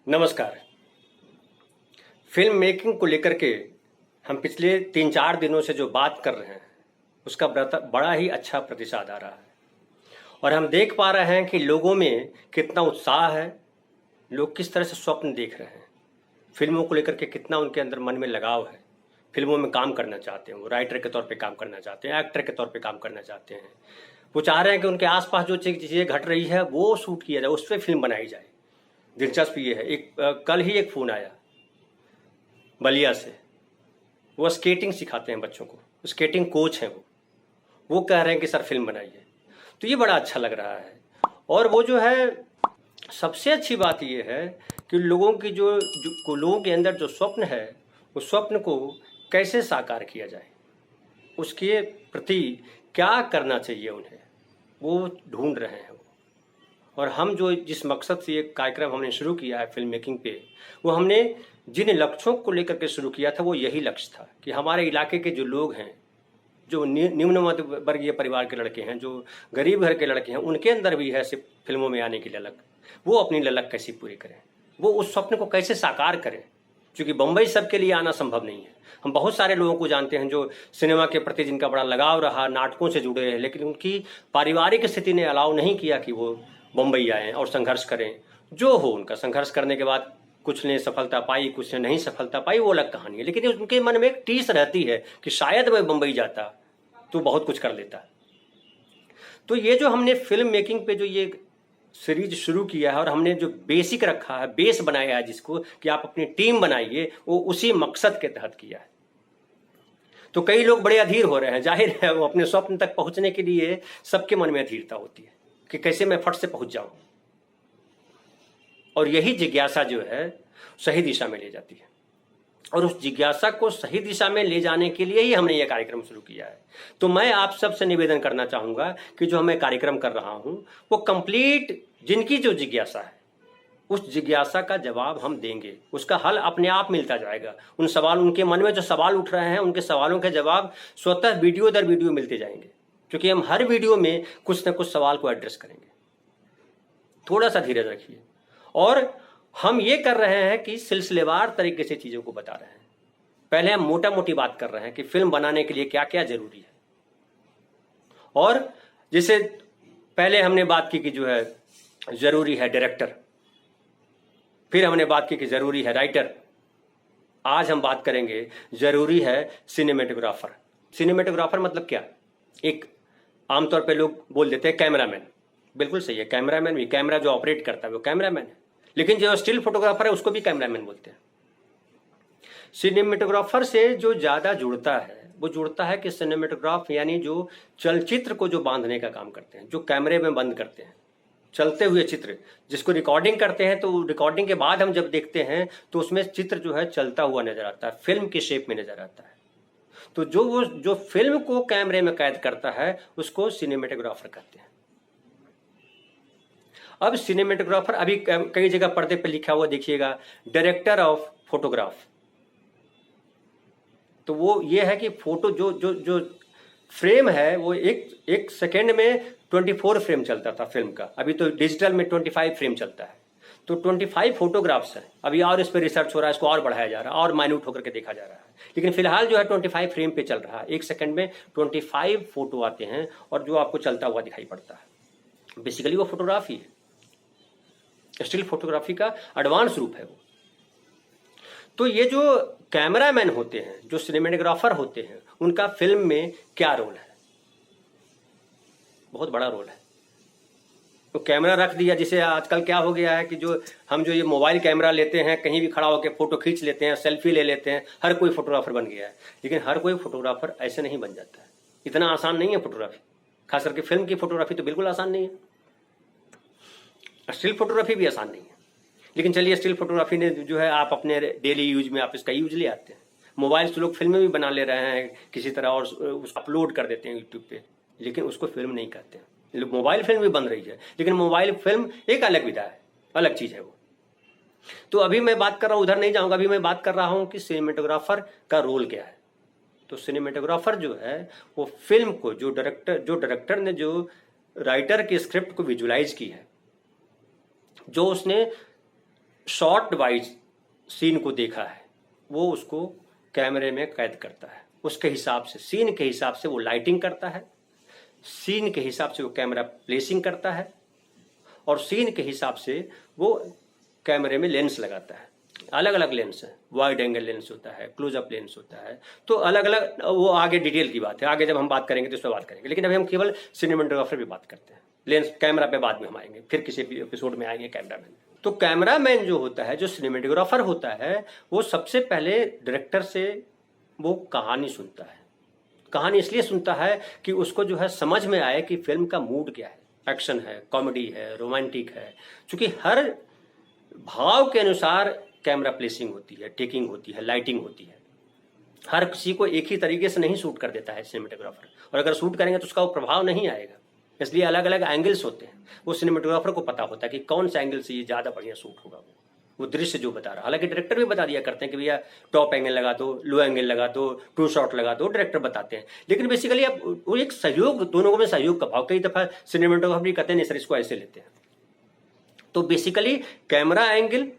नमस्कार। Film making को लेकर के हम पिछले 3-4 दिनों से जो बात कर रहे हैं उसका बड़ा ही अच्छा प्रतिसाद आ रहा है और हम देख पा रहे हैं कि लोगों में कितना उत्साह है, लोग किस तरह से स्वप्न देख रहे हैं, फिल्मों को लेकर के कितना उनके अंदर मन में लगाव है, फिल्मों में काम करना चाहते हैं, वो राइटर के तौर पे काम करना चाहते हैं, एक्टर के तौर पे काम करना चाहते हैं। वो चाह रहे हैं कि उनके आसपास जो चीज़ें घट रही है वो शूट किया जाए, उस पर फिल्म बनाई जाए। दिलचस्प ये है, कल ही एक फ़ोन आया बलिया से। वो स्केटिंग सिखाते हैं बच्चों को, स्केटिंग कोच हैं वो कह रहे हैं कि सर फिल्म बनाइए। तो ये बड़ा अच्छा लग रहा है। और वो जो है, सबसे अच्छी बात ये है कि लोगों की लोगों के अंदर जो स्वप्न है, उस स्वप्न को कैसे साकार किया जाए, उसके प्रति क्या करना चाहिए उन्हें, वो ढूंढ रहे हैं। और हम जो जिस मकसद से ये कार्यक्रम हमने शुरू किया है फिल्म मेकिंग पे, वो हमने जिन लक्ष्यों को लेकर के शुरू किया था वो यही लक्ष्य था कि हमारे इलाके के जो लोग हैं, जो निम्न मध्य वर्गीय परिवार के लड़के हैं, जो गरीब घर के लड़के हैं, उनके अंदर भी है सिर्फ फिल्मों में आने की ललक। वो अपनी ललक कैसे पूरी करें, वो उस स्वप्न को कैसे साकार करें। क्योंकि बम्बई सबके लिए आना संभव नहीं है। हम बहुत सारे लोगों को जानते हैं जो सिनेमा के प्रति जिनका बड़ा लगाव रहा, नाटकों से जुड़े रहे, लेकिन उनकी पारिवारिक स्थिति ने अलाउ नहीं किया कि वो बम्बई आएँ और संघर्ष करें। जो हो, उनका संघर्ष करने के बाद कुछ ने सफलता पाई, कुछ ने नहीं सफलता पाई, वो अलग कहानी है। लेकिन उनके मन में एक टीस रहती है कि शायद मैं बम्बई जाता तो बहुत कुछ कर लेता। तो ये जो हमने फिल्म मेकिंग पे जो ये सीरीज शुरू किया है और हमने जो बेसिक रखा है, बेस बनाया है जिसको कि आप अपनी टीम बनाइए, वो उसी मकसद के तहत किया है। तो कई लोग बड़े अधीर हो रहे हैं, जाहिर है वो अपने स्वप्न तक पहुंचने के लिए सबके मन में अधीरता होती है कि कैसे मैं फट से पहुंच जाऊं। और यही जिज्ञासा जो है सही दिशा में ले जाती है, और उस जिज्ञासा को सही दिशा में ले जाने के लिए ही हमने यह कार्यक्रम शुरू किया है। तो मैं आप सबसे निवेदन करना चाहूंगा कि जो मैं कार्यक्रम कर रहा हूं वो कंप्लीट, जिनकी जो जिज्ञासा है उस जिज्ञासा का जवाब हम देंगे, उसका हल अपने आप मिलता जाएगा। उन सवाल, उनके मन में जो सवाल उठ रहे हैं, उनके सवालों के जवाब स्वतः वीडियो दर वीडियो मिलते जाएंगे, क्योंकि हम हर वीडियो में कुछ न कुछ सवाल को एड्रेस करेंगे। थोड़ा सा धीरज रखिए। और हम ये कर रहे हैं कि सिलसिलेवार तरीके से चीज़ों को बता रहे हैं। पहले हम मोटा मोटी बात कर रहे हैं कि फिल्म बनाने के लिए क्या क्या जरूरी है। और जैसे पहले हमने बात की कि जो है जरूरी है डायरेक्टर, फिर हमने बात की कि जरूरी है राइटर, आज हम बात करेंगे जरूरी है सिनेमेटोग्राफर। सिनेमेटोग्राफर मतलब क्या? एक आमतौर पे लोग बोल देते हैं कैमरामैन, बिल्कुल सही है, कैमरामैन भी, कैमरा जो ऑपरेट करता है वो कैमरामैन है। लेकिन जो स्टिल फोटोग्राफर है उसको भी कैमरामैन बोलते हैं। सिनेमेटोग्राफर से जो ज्यादा जुड़ता है वो जुड़ता है कि सिनेमेटोग्राफ यानी जो चलचित्र को जो बांधने का काम करते हैं, जो कैमरे में बंद करते हैं चलते हुए चित्र, जिसको रिकॉर्डिंग करते हैं, तो रिकॉर्डिंग के बाद हम जब देखते हैं तो उसमें चित्र जो है चलता हुआ नजर आता है, फिल्म के शेप में नजर आता है। तो जो फिल्म को कैमरे में कैद करता है उसको सिनेमेटोग्राफर कहते हैं। अब सिनेमेटोग्राफर, अभी कई जगह पर्दे पर लिखा हुआ देखिएगा डायरेक्टर ऑफ फोटोग्राफ। तो वो ये है कि फोटो जो जो जो फ्रेम है वो एक सेकेंड में 24 फ्रेम चलता था फिल्म का, अभी तो डिजिटल में 25 फ्रेम चलता है। तो 25 फोटोग्राफ्स है अभी, और इस पर रिसर्च हो रहा है, इसको और बढ़ाया जा रहा है और माइन्यूट होकर के देखा जा रहा है। लेकिन फिलहाल जो है 25 फ्रेम पे चल रहा है, एक सेकंड में 25 फोटो आते हैं और जो आपको चलता हुआ दिखाई पड़ता है। बेसिकली वो फोटोग्राफी है, स्टिल फोटोग्राफी का एडवांस रूप है वो। तो ये जो कैमरामैन होते हैं, जो सिनेमेटोग्राफर होते हैं, उनका फिल्म में क्या रोल है? बहुत बड़ा रोल है। तो कैमरा रख दिया, जिसे आजकल क्या हो गया है कि जो हम जो ये मोबाइल कैमरा लेते हैं, कहीं भी खड़ा होकर फोटो खींच लेते हैं, सेल्फी ले लेते हैं, हर कोई फोटोग्राफर बन गया है। लेकिन हर कोई फोटोग्राफर ऐसे नहीं बन जाता है, इतना आसान नहीं है फोटोग्राफी। खास करके फिल्म की फोटोग्राफी तो बिल्कुल आसान नहीं है, स्टिल फोटोग्राफी भी आसान नहीं है। लेकिन चलिए, स्टिल फोटोग्राफी ने जो है आप अपने डेली यूज में आप इसका यूज ले आते हैं। मोबाइल से लोग फिल्में भी बना ले रहे हैं किसी तरह और उसको अपलोड कर देते हैं यूट्यूब पे, लेकिन उसको फिल्म नहीं कहते हैं। मोबाइल फिल्म भी बन रही है, लेकिन मोबाइल फिल्म एक अलग विधा है, अलग चीज है वो। तो अभी मैं बात कर रहा हूँ, उधर नहीं जाऊंगा, अभी मैं बात कर रहा हूँ कि सिनेमेटोग्राफर का रोल क्या है। तो सिनेमेटोग्राफर जो है वो फिल्म को, जो डायरेक्टर ने जो राइटर की स्क्रिप्ट को विजुलाइज की है, जो उसने शॉट वाइज सीन को देखा है वो उसको कैमरे में कैद करता है। उसके हिसाब से, सीन के हिसाब से वो लाइटिंग करता है, सीन के हिसाब से वो कैमरा प्लेसिंग करता है, और सीन के हिसाब से वो कैमरे में लेंस लगाता है। अलग अलग लेंस है, वाइड एंगल लेंस होता है, क्लोजअप लेंस होता है, तो अलग अलग, वो आगे डिटेल की बात है, आगे जब हम बात करेंगे तो उस पर बात करेंगे। लेकिन अभी हम केवल सिनेमेटोग्राफर पे बात करते हैं। लेंस कैमरा पे बाद में हम आएंगे, फिर किसी एपिसोड में आएंगे कैमरामैन। तो कैमरामैन जो होता है, जो सिनेमेटोग्राफर होता है, वो सबसे पहले डायरेक्टर से वो कहानी सुनता है। कहानी इसलिए सुनता है कि उसको जो है समझ में आए कि फिल्म का मूड क्या है, एक्शन है, कॉमेडी है, रोमांटिक है। क्योंकि हर भाव के अनुसार कैमरा प्लेसिंग होती है, टेकिंग होती है, लाइटिंग होती है। हर किसी को एक ही तरीके से नहीं शूट कर देता है सिनेमेटोग्राफर, और अगर शूट करेंगे तो उसका वो प्रभाव नहीं आएगा। इसलिए अलग अलग एंगल्स होते हैं। वो सिनेमेटोग्राफर को पता होता है कि कौन सा एंगल से ये ज़्यादा बढ़िया शूट होगा, वो दृश्य जो बता रहा। हालांकि डायरेक्टर भी बता दिया करते हैं कि भैया टॉप एंगल लगा दो, लो एंगल लगा दो, टू शॉट लगा दो, डायरेक्टर बताते हैं। लेकिन बेसिकली अब वो एक सहयोग, दोनों में सहयोग का भाव। कई दफा सिनेमेटोग्राफर भी कहते हैं नहीं सर इसको ऐसे लेते हैं। तो बेसिकली कैमरा एंगल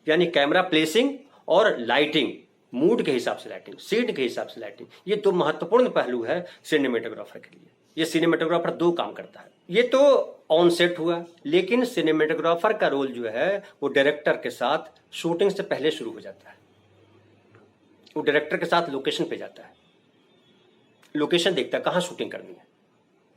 यानी कैमरा प्लेसिंग और लाइटिंग, मूड के हिसाब से लाइटिंग, सीट के हिसाब से लाइटिंग, ये दो महत्वपूर्ण पहलू है सिनेमेटोग्राफर के लिए। ये सिनेमेटोग्राफर दो काम करता है। ये तो ऑन सेट हुआ, लेकिन सिनेमेटोग्राफर का रोल जो है वो डायरेक्टर के साथ शूटिंग से पहले शुरू हो जाता है। वो डायरेक्टर के साथ लोकेशन पे जाता है, लोकेशन देखता है कहाँ शूटिंग करनी है।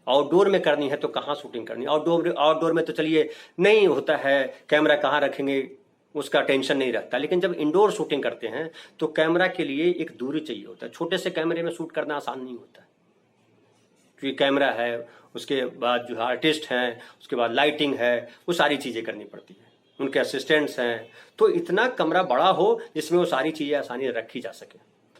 आउटडोर में करनी है तो कहाँ शूटिंग करनी है। आउटडोर में तो चलिए नहीं होता है, कैमरा कहाँ रखेंगे उसका टेंशन नहीं रहता। लेकिन जब इंडोर शूटिंग करते हैं तो कैमरा के लिए एक दूरी चाहिए होता है। छोटे से कैमरे में शूट करना आसान नहीं होता, क्योंकि कैमरा है, उसके बाद जो आर्टिस्ट हैं, उसके बाद लाइटिंग है, वो सारी चीज़ें करनी पड़ती है, उनके असिस्टेंट्स हैं। तो इतना कमरा बड़ा हो जिसमें वो सारी चीज़ें आसानी से रखी जा सके।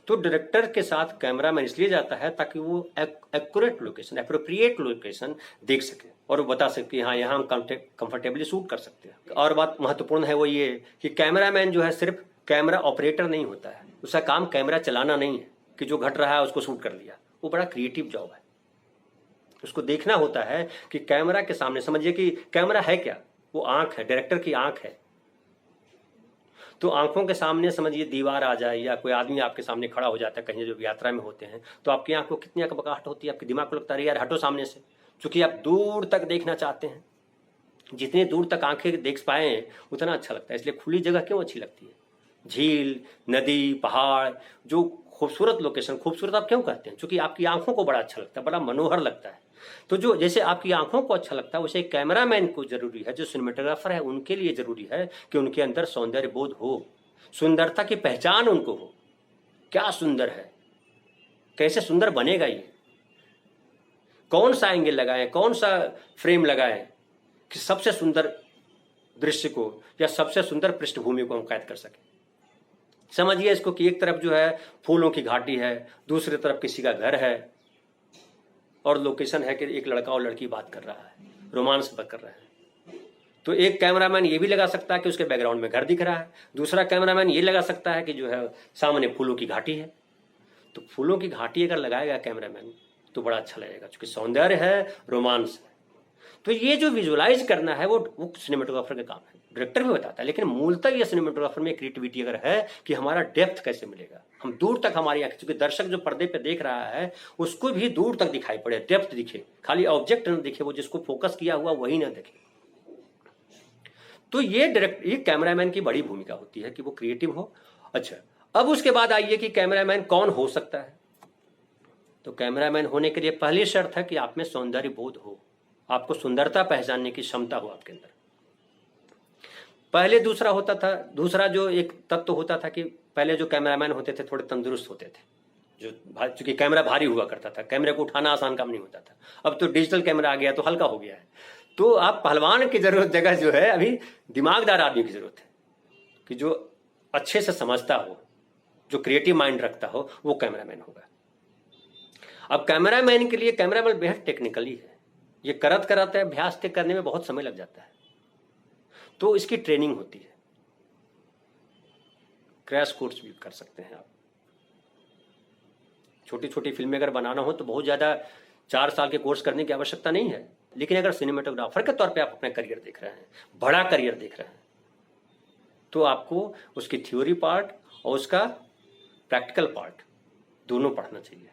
तो डायरेक्टर के साथ कैमरामैन इसलिए जाता है ताकि वो एक्यूरेट लोकेशन, एप्रोप्रिएट लोकेशन देख सके और वो बता सके कि हाँ यहाँ हम कंफर्टेबली शूट कर सकते हैं। और बात महत्वपूर्ण है वो ये कि कैमरामैन जो है सिर्फ कैमरा ऑपरेटर नहीं होता है। उसका काम कैमरा चलाना नहीं है कि जो घट रहा है उसको शूट कर लिया। वो बड़ा क्रिएटिव जॉब है। उसको देखना होता है कि कैमरा के सामने, समझिए कि कैमरा है क्या, वो आंख है, डायरेक्टर की आंख है। तो आंखों के सामने समझिए दीवार आ जाए या कोई आदमी आपके सामने खड़ा हो जाता है कहीं, जो यात्रा में होते हैं, तो आपकी आंख को कितनी अकबकाहट होती है, आपके दिमाग को लगता है यार हटो सामने से, क्योंकि आप दूर तक देखना चाहते हैं। जितने दूर तक आंखें देख पाए उतना अच्छा लगता है। इसलिए खुली जगह क्यों अच्छी लगती है? झील, नदी, पहाड़, जो खूबसूरत लोकेशन, खूबसूरत आप क्यों कहते हैं? क्योंकि आपकी आंखों को बड़ा अच्छा लगता है, बड़ा मनोहर लगता है। तो जो जैसे आपकी आंखों को अच्छा लगता है वैसे कैमरामैन को जरूरी है, जो सिनेमेटोग्राफर है उनके लिए जरूरी है कि उनके अंदर सौंदर्य बोध हो, सुंदरता की पहचान उनको हो। क्या सुंदर है, कैसे सुंदर बनेगा ये, कौन सा एंगल लगाएं, कौन सा फ्रेम लगाएं कि सबसे सुंदर दृश्य को या सबसे सुंदर पृष्ठभूमि को हम कैद कर सकें। समझिए इसको कि एक तरफ जो है फूलों की घाटी है, दूसरी तरफ किसी का घर है, और लोकेशन है कि एक लड़का और लड़की बात कर रहा है, रोमांस कर रहे हैं। तो एक कैमरामैन ये भी लगा सकता है कि उसके बैकग्राउंड में घर दिख रहा है, दूसरा कैमरामैन ये लगा सकता है कि जो है सामने फूलों की घाटी है। तो फूलों की घाटी अगर लगाएगा कैमरामैन तो बड़ा अच्छा लगेगा, क्योंकि सौंदर्य है, रोमांस है। तो ये जो विजुअलाइज करना है वो सिनेमेटोग्राफर का काम है। डायरेक्टर भी बताता है, लेकिन मूलतः ये सिनेमेटोग्राफर में क्रिएटिविटी अगर है कि हमारा डेप्थ कैसे मिलेगा, हम दूर तक हमारी आंखें, क्योंकि दर्शक जो पर्दे पे देख रहा है उसको भी दूर तक दिखाई पड़े, डेप्थ दिखे, खाली ऑब्जेक्ट न दिखे, वो जिसको फोकस किया हुआ वही ना दिखे। तो ये कैमरामैन की बड़ी भूमिका होती है कि वो क्रिएटिव हो। अच्छा, अब उसके बाद आइए कि कैमरामैन कौन हो सकता है। तो कैमरामैन होने के लिए पहली शर्त है कि आप में सौंदर्य बोध हो, आपको सुंदरता पहचानने की क्षमता हो आपके अंदर। पहले दूसरा जो एक तत्व होता था कि पहले जो कैमरामैन होते थे थोड़े तंदुरुस्त होते थे, जो चूंकि कैमरा भारी हुआ करता था, कैमरे को उठाना आसान काम नहीं होता था। अब तो डिजिटल कैमरा आ गया तो हल्का हो गया है। तो आप पहलवान की जगह जो है अभी दिमागदार आदमी की जरूरत है, कि जो अच्छे से समझता हो, जो क्रिएटिव माइंड रखता हो, वो कैमरामैन होगा। अब कैमरामैन के लिए कैमरामैन बेहद टेक्निकली है, ये करते अभ्यास करने में बहुत समय लग जाता है। तो इसकी ट्रेनिंग होती है, क्रैश कोर्स भी कर सकते हैं आप। छोटी छोटी फिल्में अगर बनाना हो तो बहुत ज़्यादा 4 साल के कोर्स करने की आवश्यकता नहीं है। लेकिन अगर सिनेमेटोग्राफर के तौर पे आप अपना करियर देख रहे हैं, बड़ा करियर देख रहे हैं, तो आपको उसकी थ्योरी पार्ट और उसका प्रैक्टिकल पार्ट दोनों पढ़ना चाहिए।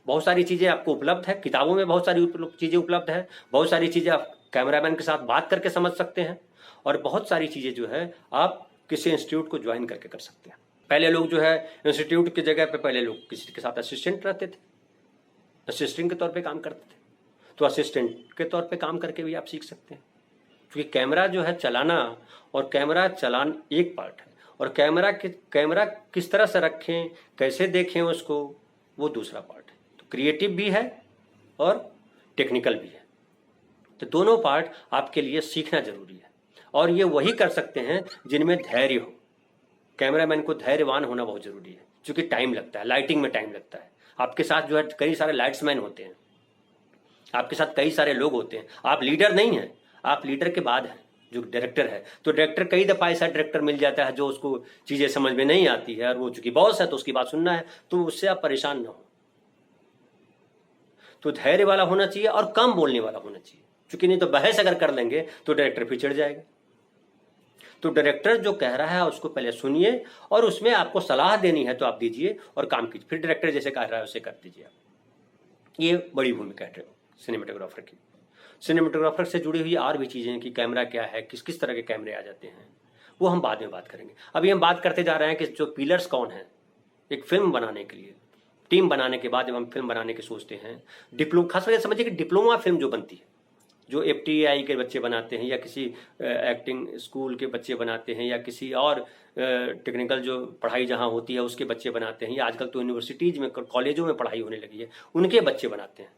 बहुत सारी चीज़ें आपको उपलब्ध है, किताबों में बहुत सारी चीज़ें उपलब्ध है, बहुत सारी चीज़ें आप कैमरामैन के साथ बात करके समझ सकते हैं, और बहुत सारी चीज़ें जो है आप किसी इंस्टीट्यूट को ज्वाइन करके कर सकते हैं। पहले लोग जो है इंस्टीट्यूट की जगह पे पहले लोग किसी के साथ असिस्टेंट रहते थे, असिस्टेंट के तौर पे काम करते थे, तो असिस्टेंट के तौर पे काम करके भी आप सीख सकते हैं। क्योंकि कैमरा जो है चलाना और कैमरा चलान एक पार्ट है, और कैमरा किस तरह से रखें, कैसे देखें उसको, वो दूसरा पार्ट है। तो क्रिएटिव भी है और टेक्निकल भी है, तो दोनों पार्ट आपके लिए सीखना जरूरी है। और ये वही कर सकते हैं जिनमें धैर्य हो। कैमरामैन को धैर्यवान होना बहुत जरूरी है, क्योंकि टाइम लगता है, लाइटिंग में टाइम लगता है। आपके साथ जो है कई सारे लाइट्समैन होते हैं, आपके साथ कई सारे लोग होते हैं, आप लीडर नहीं हैं, आप लीडर के बाद हैं जो डायरेक्टर है। तो डायरेक्टर कई दफ़ा ऐसा डायरेक्टर मिल जाता है जो उसको चीज़ें समझ में नहीं आती है, और वो चूंकि बॉस है तो उसकी बात सुनना है, तो उससे आप परेशान ना हो। तो धैर्य वाला होना चाहिए और कम बोलने वाला होना चाहिए, क्योंकि नहीं तो बहस अगर कर लेंगे तो डायरेक्टर फिर चिढ़ जाएगा। तो डायरेक्टर जो कह रहा है उसको पहले सुनिए, और उसमें आपको सलाह देनी है तो आप दीजिए और काम कीजिए, फिर डायरेक्टर जैसे कह रहा है उसे कर दीजिए आप। ये बड़ी भूमिका है सिनेमेटोग्राफर की। सिनेमेटोग्राफर से जुड़ी हुई और भी चीज़ें हैं कि कैमरा क्या है, किस किस तरह के कैमरे आ जाते हैं, वो हम बाद में बात करेंगे। अभी हम बात करते जा रहे हैं कि जो पिलर्स कौन हैं एक फिल्म बनाने के लिए। टीम बनाने के बाद जब हम फिल्म बनाने की सोचते हैं, खास करके समझिए कि डिप्लोमा फिल्म जो बनती है, जो FTI के बच्चे बनाते हैं, या किसी एक्टिंग स्कूल के बच्चे बनाते हैं, या किसी और टेक्निकल जो पढ़ाई जहाँ होती है उसके बच्चे बनाते हैं, या आजकल तो यूनिवर्सिटीज़ में कॉलेजों में पढ़ाई होने लगी है, उनके बच्चे बनाते हैं।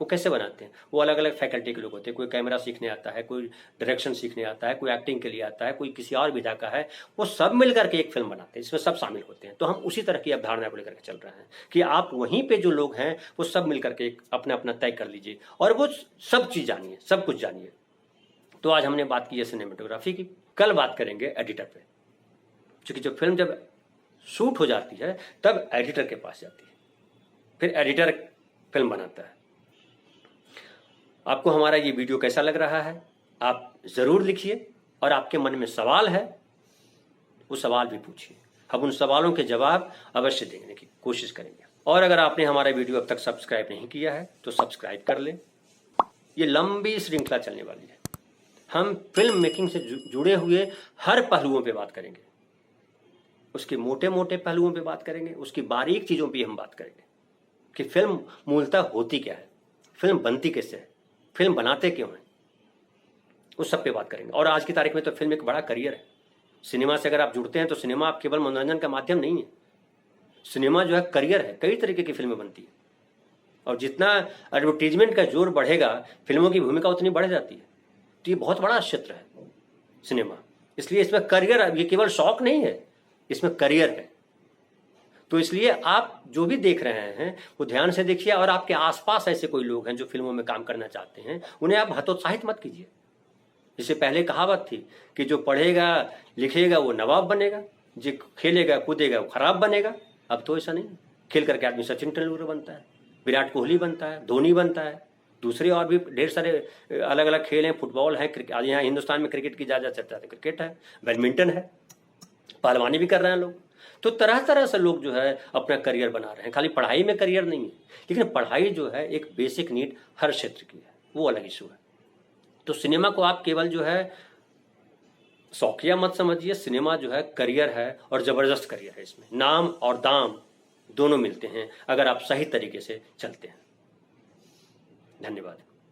वो कैसे बनाते हैं? वो अलग अलग फैकल्टी के लोग होते हैं, कोई कैमरा सीखने आता है, कोई डायरेक्शन सीखने आता है, कोई एक्टिंग के लिए आता है, कोई किसी और विधा का है, वो सब मिल करके एक फिल्म बनाते हैं, इसमें सब शामिल होते हैं। तो हम उसी तरह की अवधारणा को लेकर के चल रहे हैं कि आप वहीं पे जो लोग हैं वो सब मिल करके एक अपना अपना तय कर लीजिए, और वो सब चीज़ जानिए, सब कुछ जानिए। तो आज हमने बात की है सिनेमेटोग्राफी की, कल बात करेंगे एडिटर पे, क्योंकि जब फिल्म जब शूट हो जाती है तब एडिटर के पास जाती है, फिर एडिटर फिल्म बनाता है। आपको हमारा ये वीडियो कैसा लग रहा है आप ज़रूर लिखिए, और आपके मन में सवाल है वो सवाल भी पूछिए, हम उन सवालों के जवाब अवश्य देने की कोशिश करेंगे। और अगर आपने हमारा वीडियो अब तक सब्सक्राइब नहीं किया है तो सब्सक्राइब कर लें। ये लंबी श्रृंखला चलने वाली है, हम फिल्म मेकिंग से जुड़े हुए हर पहलुओं पे बात करेंगे, उसके मोटे मोटे पहलुओं पे बात करेंगे, उसकी बारीक चीज़ों पे हम बात करेंगे कि फिल्म मूलतः होती क्या है, फिल्म बनती कैसे है, फिल्म बनाते क्यों हैं, उस सब पे बात करेंगे। और आज की तारीख में तो फिल्म एक बड़ा करियर है। सिनेमा से अगर आप जुड़ते हैं तो सिनेमा आप केवल मनोरंजन का माध्यम नहीं है, सिनेमा जो है करियर है, कई तरीके की फिल्में बनती है, और जितना एडवर्टीजमेंट का जोर बढ़ेगा फिल्मों की भूमिका उतनी बढ़ जाती है। तो ये बहुत बड़ा क्षेत्र है सिनेमा, इसलिए इसमें करियर, ये केवल शौक नहीं है, इसमें करियर है। तो इसलिए आप जो भी देख रहे हैं वो ध्यान से देखिए, और आपके आसपास ऐसे कोई लोग हैं जो फिल्मों में काम करना चाहते हैं, उन्हें आप हतोत्साहित मत कीजिए। इससे पहले कहावत थी कि जो पढ़ेगा लिखेगा वो नवाब बनेगा, जो खेलेगा कूदेगा वो खराब बनेगा। अब तो ऐसा नहीं, खेल करके आदमी सचिन तेंदुलकर बनता है, विराट कोहली बनता है, धोनी बनता है, दूसरे और भी ढेर सारे अलग अलग खेल हैं, फुटबॉल है, आज यहाँ हिंदुस्तान में क्रिकेट की ज़्यादा चर्चा है, क्रिकेट है, बैडमिंटन है, पहलवानी भी कर रहे हैं लोग। तो तरह तरह से लोग जो है अपना करियर बना रहे हैं, खाली पढ़ाई में करियर नहीं है, लेकिन पढ़ाई जो है एक बेसिक नीड हर क्षेत्र की है, वो अलग इशू है। तो सिनेमा को आप केवल जो है शौकिया मत समझिए, सिनेमा जो है करियर है, और ज़बरदस्त करियर है, इसमें नाम और दाम दोनों मिलते हैं अगर आप सही तरीके से चलते हैं। धन्यवाद।